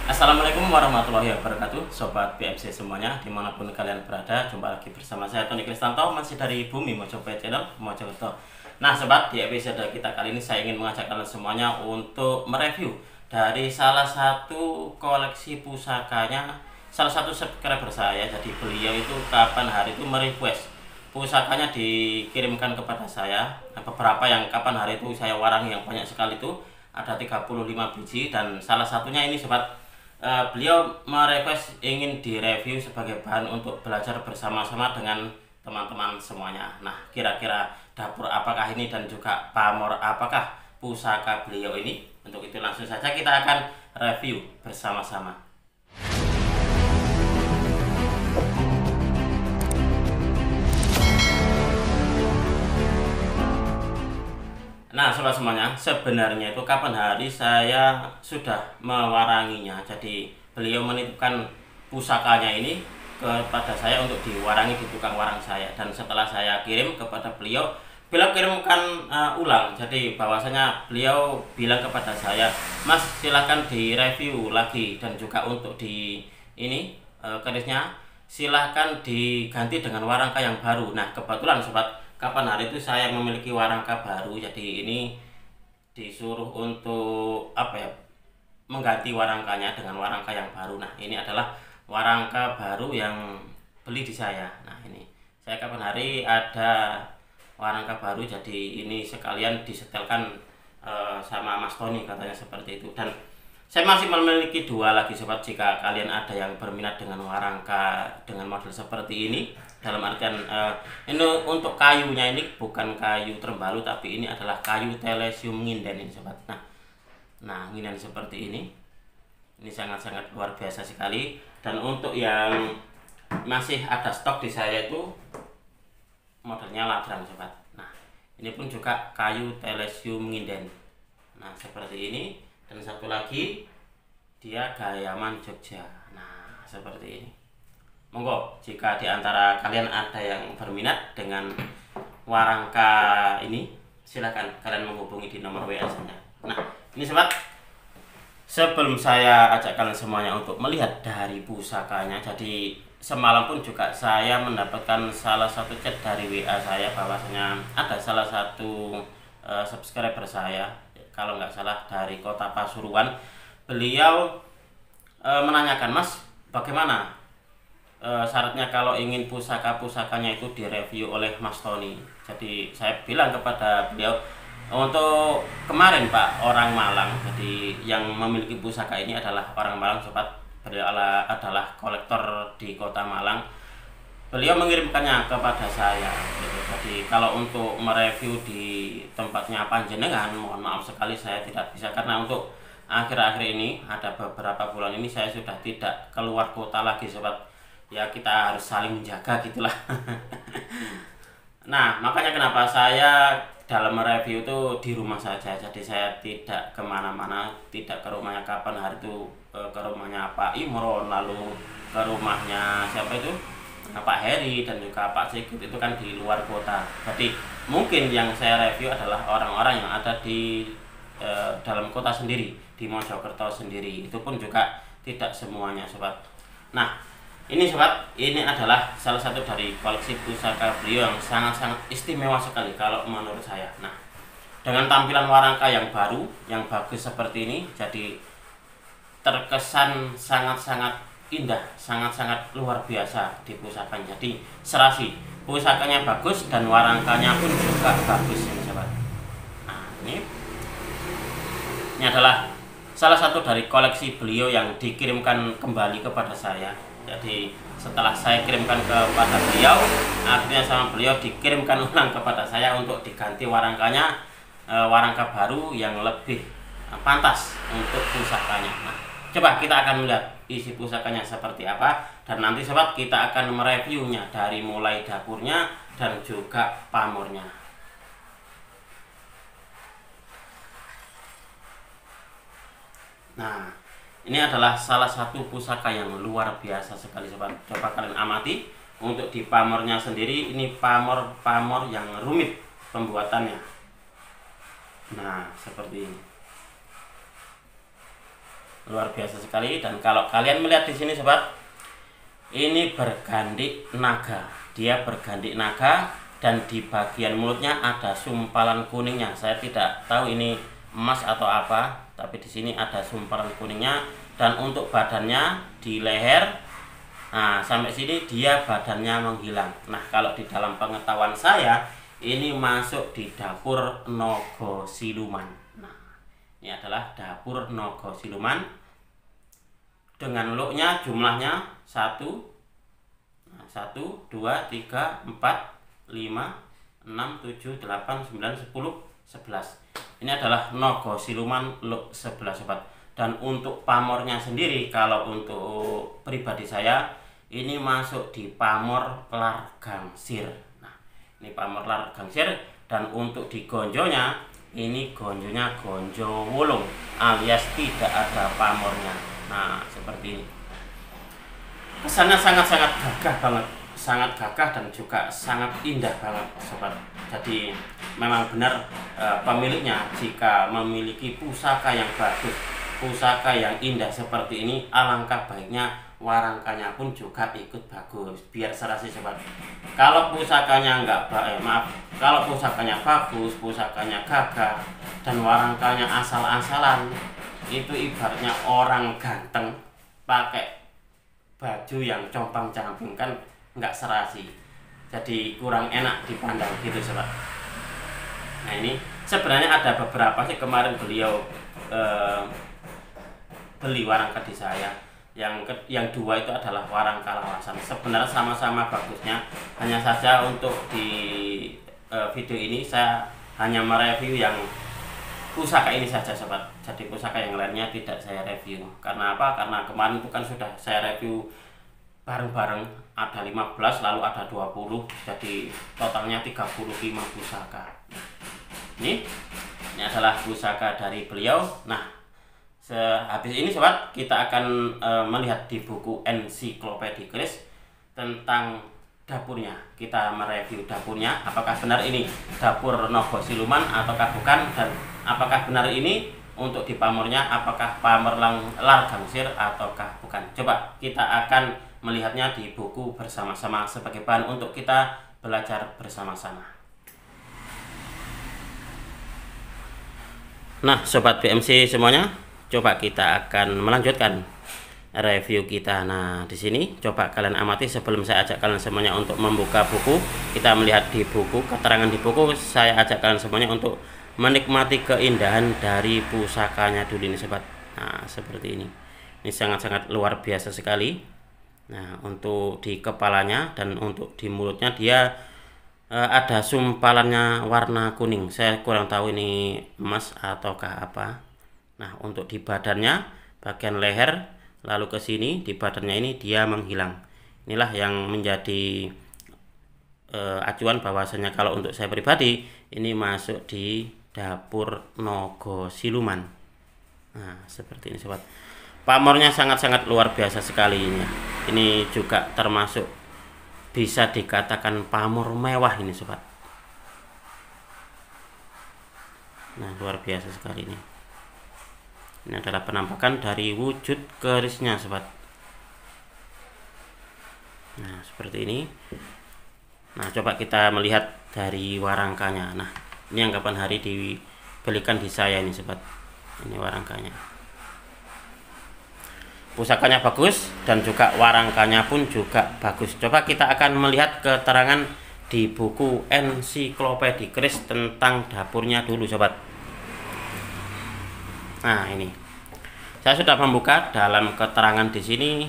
Assalamualaikum warahmatullahi wabarakatuh, Sobat BMC semuanya, dimanapun kalian berada. Jumpa lagi bersama saya Tony Kristanto, masih dari Bumi Mojokerto Channel Mojokerto. Nah Sobat, di episode kita kali ini saya ingin mengajak kalian semuanya untuk mereview dari salah satu koleksi pusakanya salah satu subscriber saya. Jadi beliau itu kapan hari itu merequest pusakanya dikirimkan kepada saya. Nah, beberapa yang kapan hari itu saya warangi yang banyak sekali itu ada 35 biji, dan salah satunya ini Sobat, beliau merequest ingin direview sebagai bahan untuk belajar bersama-sama dengan teman-teman semuanya. Nah, kira-kira dapur apakah ini dan juga pamor apakah pusaka beliau ini? Untuk itu langsung saja kita akan review bersama-sama. Nah, sobat semuanya, sebenarnya itu kapan hari saya sudah mewaranginya. Jadi beliau menitipkan pusakanya ini kepada saya untuk diwarangi di tukang warang saya, dan setelah saya kirim kepada beliau, beliau kirimkan ulang. Jadi bahwasanya beliau bilang kepada saya, Mas silahkan direview lagi, dan juga untuk di ini kerisnya silahkan diganti dengan warangka yang baru. Nah kebetulan sobat, kapan hari itu saya memiliki warangka baru, jadi ini disuruh untuk apa ya, mengganti warangkanya dengan warangka yang baru. Nah ini adalah warangka baru yang beli di saya. Nah ini saya kapan hari ada warangka baru, jadi ini sekalian disetelkan sama Mas Tony katanya seperti itu. Dan saya masih memiliki dua lagi sobat, jika kalian ada yang berminat dengan warangka dengan model seperti ini. Dalam artian ini untuk kayunya ini bukan kayu terbalu, tapi ini adalah kayu telesium nginden ini sobat. Nah nginden seperti ini sangat-sangat luar biasa sekali. Dan untuk yang masih ada stok di saya itu modelnya ladrang sobat. Nah ini pun juga kayu telesium nginden. Nah seperti ini. Dan satu lagi dia Gayaman Jogja. Nah seperti ini. Monggo jika diantara kalian ada yang berminat dengan warangka ini, silahkan kalian menghubungi di nomor WA saya. Nah ini sobat, sebelum saya ajak kalian semuanya untuk melihat dari pusakanya, jadi semalam pun juga saya mendapatkan salah satu chat dari WA saya bahwasanya ada salah satu subscriber saya, kalau nggak salah dari kota Pasuruan. Beliau menanyakan, Mas bagaimana syaratnya kalau ingin pusakanya itu direview oleh Mas Tony. Jadi saya bilang kepada beliau, untuk kemarin Pak orang Malang, jadi yang memiliki pusaka ini adalah orang Malang sobat. Beliau adalah kolektor di kota Malang. Beliau mengirimkannya kepada saya gitu. Jadi kalau untuk mereview di tempatnya panjenengan, mohon maaf sekali saya tidak bisa, karena untuk akhir-akhir ini ada beberapa bulan ini saya sudah tidak keluar kota lagi sobat. Ya kita harus saling menjaga gitulah. Nah makanya kenapa saya dalam mereview itu di rumah saja. Jadi saya tidak kemana-mana, tidak ke rumahnya kapan hari itu ke rumahnya Pak Imron, lalu ke rumahnya siapa itu, Pak Heri, dan juga Pak Sigit, itu kan di luar kota. Jadi mungkin yang saya review adalah orang-orang yang ada di dalam kota sendiri, di Mojokerto sendiri. Itu pun juga tidak semuanya sobat. Nah ini sobat, ini adalah salah satu dari koleksi pusaka beliau yang sangat-sangat istimewa sekali kalau menurut saya. Nah dengan tampilan warangka yang baru, yang bagus seperti ini, jadi terkesan sangat-sangat indah, sangat-sangat luar biasa di pusakanya. Jadi serasi, pusakanya bagus dan warangkanya pun juga bagus ini sobat. Nah ini adalah salah satu dari koleksi beliau yang dikirimkan kembali kepada saya. Jadi setelah saya kirimkan kepada beliau, akhirnya sama beliau dikirimkan ulang kepada saya untuk diganti warangkanya, warangka baru yang lebih pantas untuk pusakanya. Nah coba kita akan melihat isi pusakanya seperti apa, dan nanti sobat kita akan mereviewnya dari mulai dapurnya dan juga pamornya. Nah ini adalah salah satu pusaka yang luar biasa sekali sobat. Coba kalian amati untuk di pamornya sendiri, ini pamor yang rumit pembuatannya. Nah seperti ini. luar biasa sekali. Dan kalau kalian melihat di sini sobat, ini bergandik naga, dia bergandik naga, dan di bagian mulutnya ada sumpalan kuningnya. Saya tidak tahu ini emas atau apa, tapi di sini ada sumpalan kuningnya. Dan untuk badannya di leher, nah sampai sini dia badannya menghilang. Nah kalau di dalam pengetahuan saya, ini masuk di dapur Naga Siluman. Nah ini adalah dapur Naga Siluman dengan looknya jumlahnya 1, 2, 3, 4, 5, 6, 7, 8, 9, 10, 11. Ini adalah Naga Siluman look 11 sobat. Dan untuk pamornya sendiri, kalau untuk pribadi saya, ini masuk di pamor lar gangsir. Nah ini pamor lar gangsir. Dan untuk di gonjonya, ini gonjonya gonjo wulung alias tidak ada pamornya. Nah seperti ini. Kesannya sangat-sangat gagah banget, sangat gagah dan juga sangat indah banget sobat. Jadi memang benar pemiliknya jika memiliki pusaka yang bagus, pusaka yang indah seperti ini, alangkah baiknya warangkanya pun juga ikut bagus, biar serasi sobat. Kalau pusakanya kalau pusakanya bagus, pusakanya gagah, dan warangkanya asal-asalan, itu ibaratnya orang ganteng pakai baju yang compang-camping, kan nggak serasi, jadi kurang enak dipandang gitu sobat. Nah ini sebenarnya ada beberapa sih kemarin beliau beli warangka di saya. Yang dua itu adalah warangka lawasan. Sebenarnya sama-sama bagusnya, hanya saja untuk di video ini saya hanya mereview yang pusaka ini saja sobat. Jadi pusaka yang lainnya tidak saya review. Karena apa? Karena kemarin itu kan sudah saya review bareng-bareng, ada 15 lalu ada 20, jadi totalnya 35 pusaka. Ini adalah pusaka dari beliau. Nah habis ini sobat, kita akan melihat di buku Ensiklopedia Keris tentang dapurnya. Kita mereview dapurnya, apakah benar ini dapur Naga Siluman ataukah bukan, dan apakah benar ini untuk di pamornya, apakah pamor lar gangsir ataukah bukan. Coba kita akan melihatnya di buku bersama-sama sebagai bahan untuk kita belajar bersama-sama. Nah sobat BMC semuanya, coba kita akan melanjutkan review kita. Nah di sini coba kalian amati sebelum saya ajak kalian semuanya untuk membuka buku. Kita melihat di buku, keterangan di buku. Saya ajak kalian semuanya untuk menikmati keindahan dari pusakanya dulu ini sobat. Nah seperti ini sangat-sangat luar biasa sekali. Nah untuk di kepalanya dan untuk di mulutnya dia ada sumpalannya warna kuning. Saya kurang tahu ini emas ataukah apa. Nah untuk di badannya, bagian leher lalu ke sini, di badannya ini dia menghilang. Inilah yang menjadi acuan bahwasanya kalau untuk saya pribadi ini masuk di dapur Naga Siluman. Nah seperti ini sobat. Pamornya sangat-sangat luar biasa sekali ini. Ini juga termasuk bisa dikatakan pamor mewah ini sobat. Nah luar biasa sekali ini. Ini adalah penampakan dari wujud kerisnya sobat. Nah seperti ini. Nah coba kita melihat dari warangkanya. Nah ini yang kapan hari dibelikan di saya ini sobat. Ini warangkanya. Pusakanya bagus dan juga warangkanya pun juga bagus. Coba kita akan melihat keterangan di buku Ensiklopedia Keris tentang dapurnya dulu sobat. Nah ini saya sudah membuka dalam keterangan di sini.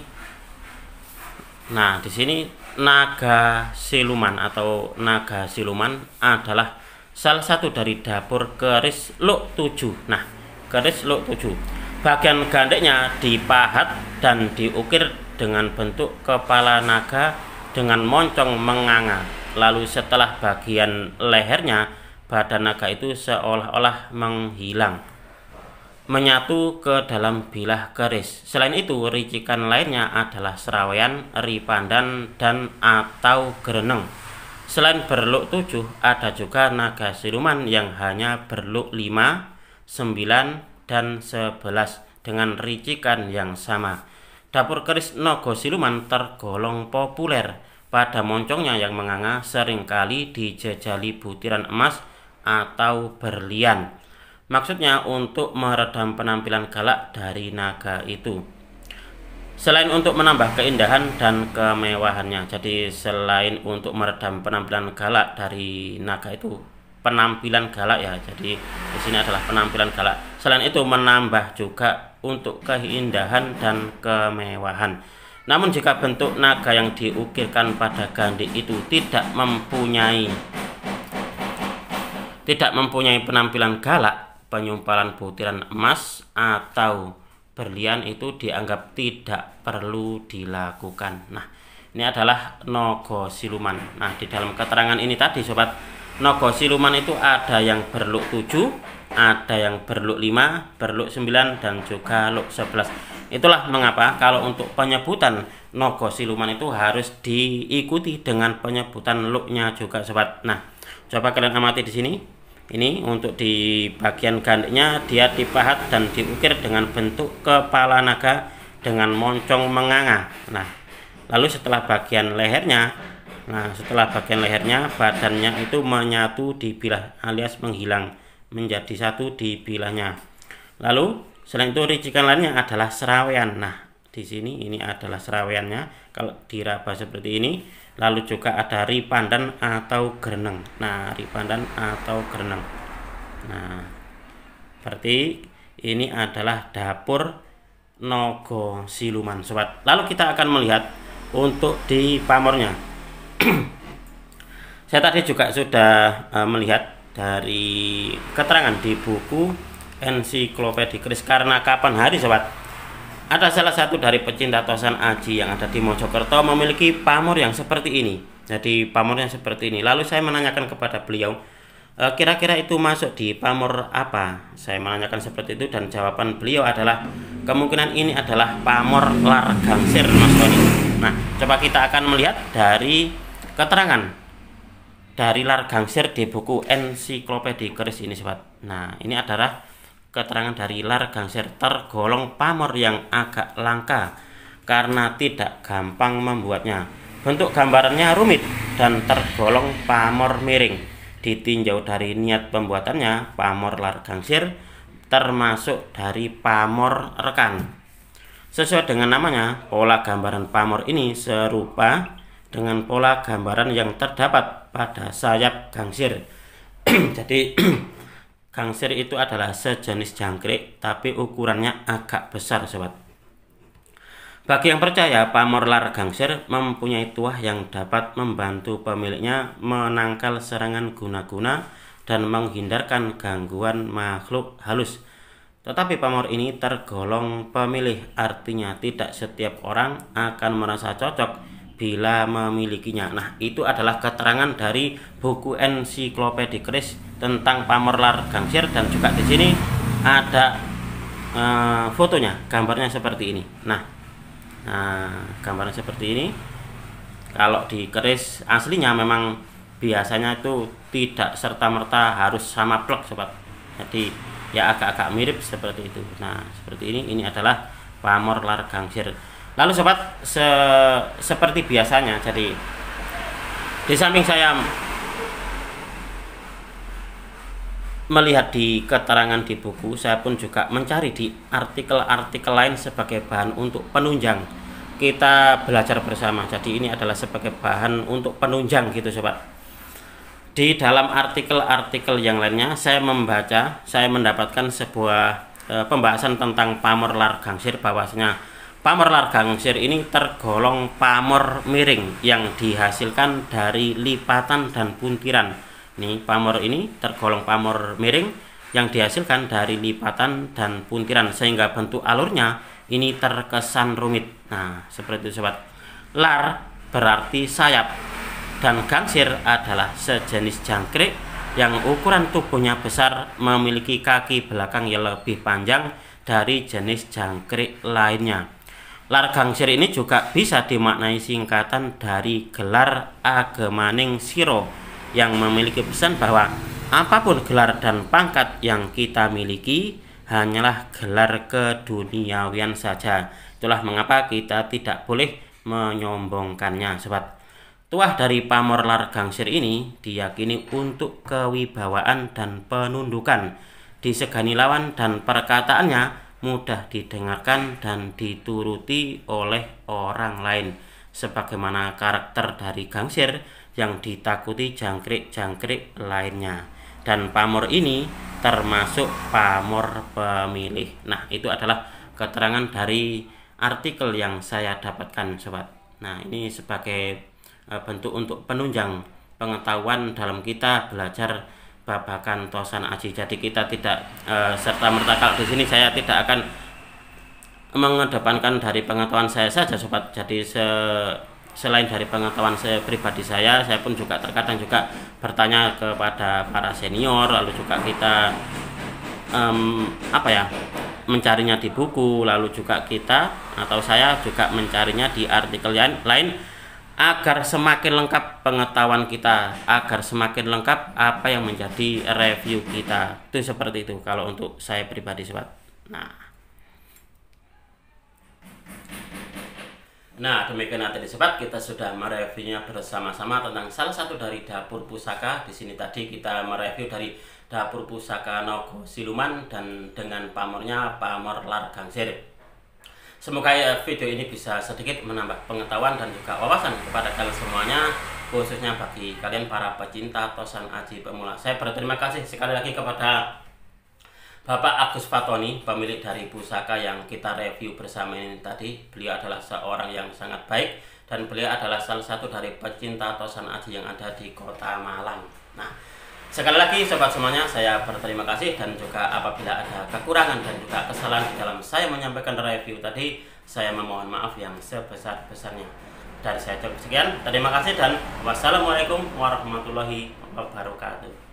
Nah di sini Naga Siluman atau Naga Siluman adalah salah satu dari dapur keris look 7. Nah keris look 7 bagian gandeknya dipahat dan diukir dengan bentuk kepala naga dengan moncong menganga. Lalu setelah bagian lehernya, badan naga itu seolah-olah menghilang, menyatu ke dalam bilah keris. Selain itu, ricikan lainnya adalah serawean, ripandan, dan atau gereneng. Selain berluk 7, ada juga naga siluman yang hanya berluk 5, 9, dan 11. dengan ricikan yang sama. Dapur keris Naga Siluman tergolong populer. Pada moncongnya yang menganga seringkali dijejali butiran emas atau berlian. Maksudnya untuk meredam penampilan galak dari naga itu. Selain untuk menambah keindahan dan kemewahannya. Jadi selain untuk meredam penampilan galak dari naga itu, penampilan galak ya. Jadi di sini adalah penampilan galak. Selain itu menambah juga untuk keindahan dan kemewahan. Namun jika bentuk naga yang diukirkan pada gandhi itu tidak mempunyai penampilan galak, penyumpalan butiran emas atau berlian itu dianggap tidak perlu dilakukan. Nah, ini adalah naga siluman. Nah, di dalam keterangan ini tadi sobat, naga siluman itu ada yang berluk 7, ada yang berluk 5, berluk 9, dan juga luk 11. Itulah mengapa kalau untuk penyebutan naga siluman itu harus diikuti dengan penyebutan luknya juga sobat. Nah, coba kalian amati di sini. Ini untuk di bagian gandiknya dia dipahat dan diukir dengan bentuk kepala naga dengan moncong menganga. Nah, lalu setelah bagian lehernya, badannya itu menyatu di bilah alias menghilang menjadi satu di bilahnya. Lalu selain itu ricikan lainnya adalah serawean. Nah, di sini ini adalah seraweannya kalau diraba seperti ini. Lalu juga ada ripandan atau gereneng. Nah, ripandan atau gereneng. Nah, seperti ini adalah dapur naga siluman sobat. Lalu kita akan melihat untuk di pamornya. Saya tadi juga sudah melihat dari keterangan di buku Ensiklopedia Keris Karena Kapan Hari sobat. Ada salah satu dari pecinta tosan aji yang ada di Mojokerto memiliki pamor yang seperti ini. Jadi pamornya seperti ini. Lalu saya menanyakan kepada beliau, kira-kira itu masuk di pamor apa? Saya menanyakan seperti itu dan jawaban beliau adalah kemungkinan ini adalah pamor lar gangsir Mas Tony. Nah, coba kita akan melihat dari keterangan dari lar gangsir di buku Ensiklopedia Keris ini sobat. Nah, ini adalah keterangan dari lar gangsir, tergolong pamor yang agak langka karena tidak gampang membuatnya. Bentuk gambarannya rumit dan tergolong pamor miring. Ditinjau dari niat pembuatannya, pamor lar gangsir termasuk dari pamor rekan. Sesuai dengan namanya, pola gambaran pamor ini serupa dengan pola gambaran yang terdapat pada sayap gangsir. Jadi gangsir itu adalah sejenis jangkrik tapi ukurannya agak besar sobat. Bagi yang percaya, pamor lar gangsir mempunyai tuah yang dapat membantu pemiliknya menangkal serangan guna-guna dan menghindarkan gangguan makhluk halus. Tetapi pamor ini tergolong pemilih, artinya tidak setiap orang akan merasa cocok bila memilikinya. Nah, itu adalah keterangan dari buku Ensiklopedia Keris tentang pamor lar gangsir, dan juga di sini ada fotonya, gambarnya seperti ini. Nah, gambarnya seperti ini. Kalau di keris aslinya memang biasanya itu tidak serta-merta harus sama plek sobat. Jadi ya agak-agak mirip seperti itu. Nah, seperti ini adalah pamor lar gangsir. Lalu sobat, seperti biasanya, jadi di samping saya melihat di keterangan di buku, saya pun juga mencari di artikel-artikel lain sebagai bahan untuk penunjang. Kita belajar bersama. Jadi ini adalah sebagai bahan untuk penunjang gitu sobat. Di dalam artikel-artikel yang lainnya saya mendapatkan sebuah pembahasan tentang pamor lar gangsir, bahwasanya pamor lar gangsir ini tergolong pamor miring yang dihasilkan dari lipatan dan puntiran. Nih, pamor ini tergolong pamor miring yang dihasilkan dari lipatan dan puntiran, sehingga bentuk alurnya ini terkesan rumit. Nah, seperti itu sobat. Lar berarti sayap dan gangsir adalah sejenis jangkrik yang ukuran tubuhnya besar, memiliki kaki belakang yang lebih panjang dari jenis jangkrik lainnya. Lar gangsir ini juga bisa dimaknai singkatan dari gelar Agemaning Siro yang memiliki pesan bahwa apapun gelar dan pangkat yang kita miliki, hanyalah gelar keduniawian saja. Itulah mengapa kita tidak boleh menyombongkannya, sobat. Tuah dari pamor lar gangsir ini diyakini untuk kewibawaan dan penundukan, disegani lawan dan perkataannya mudah didengarkan dan dituruti oleh orang lain, sebagaimana karakter dari gangsir yang ditakuti jangkrik-jangkrik lainnya. Dan pamor ini termasuk pamor pemilih. Nah, itu adalah keterangan dari artikel yang saya dapatkan, sobat. Nah, ini sebagai bentuk untuk penunjang pengetahuan dalam kita belajar babakan Tosan Aji. Jadi kita tidak serta merta, kalau di sini saya tidak akan mengedepankan dari pengetahuan saya saja, sobat. Jadi selain dari pengetahuan saya pribadi, saya pun juga terkadang juga bertanya kepada para senior, lalu juga kita mencarinya di buku, lalu juga kita atau saya juga mencarinya di artikel lain agar semakin lengkap pengetahuan kita, agar semakin lengkap apa yang menjadi review kita. Itu seperti itu kalau untuk saya pribadi, sobat. Nah, demikian tadi, sobat, kita sudah mereviewnya bersama-sama tentang salah satu dari dapur pusaka. Di sini tadi kita mereview dari dapur pusaka Nogo Siluman dan dengan pamornya pamor lar gangsir. Semoga video ini bisa sedikit menambah pengetahuan dan juga wawasan kepada kalian semuanya, khususnya bagi kalian para pecinta Tosan Aji pemula. Saya berterima kasih sekali lagi kepada Bapak Agus Fatoni, pemilik dari pusaka yang kita review bersama ini tadi. Beliau adalah seorang yang sangat baik dan beliau adalah salah satu dari pecinta Tosan Aji yang ada di Kota Malang. Nah, sekali lagi sobat semuanya, saya berterima kasih, dan juga apabila ada kekurangan dan juga kesalahan di dalam saya menyampaikan review tadi, saya memohon maaf yang sebesar-besarnya. Dari saya cukup sekian, terima kasih dan wassalamualaikum warahmatullahi wabarakatuh.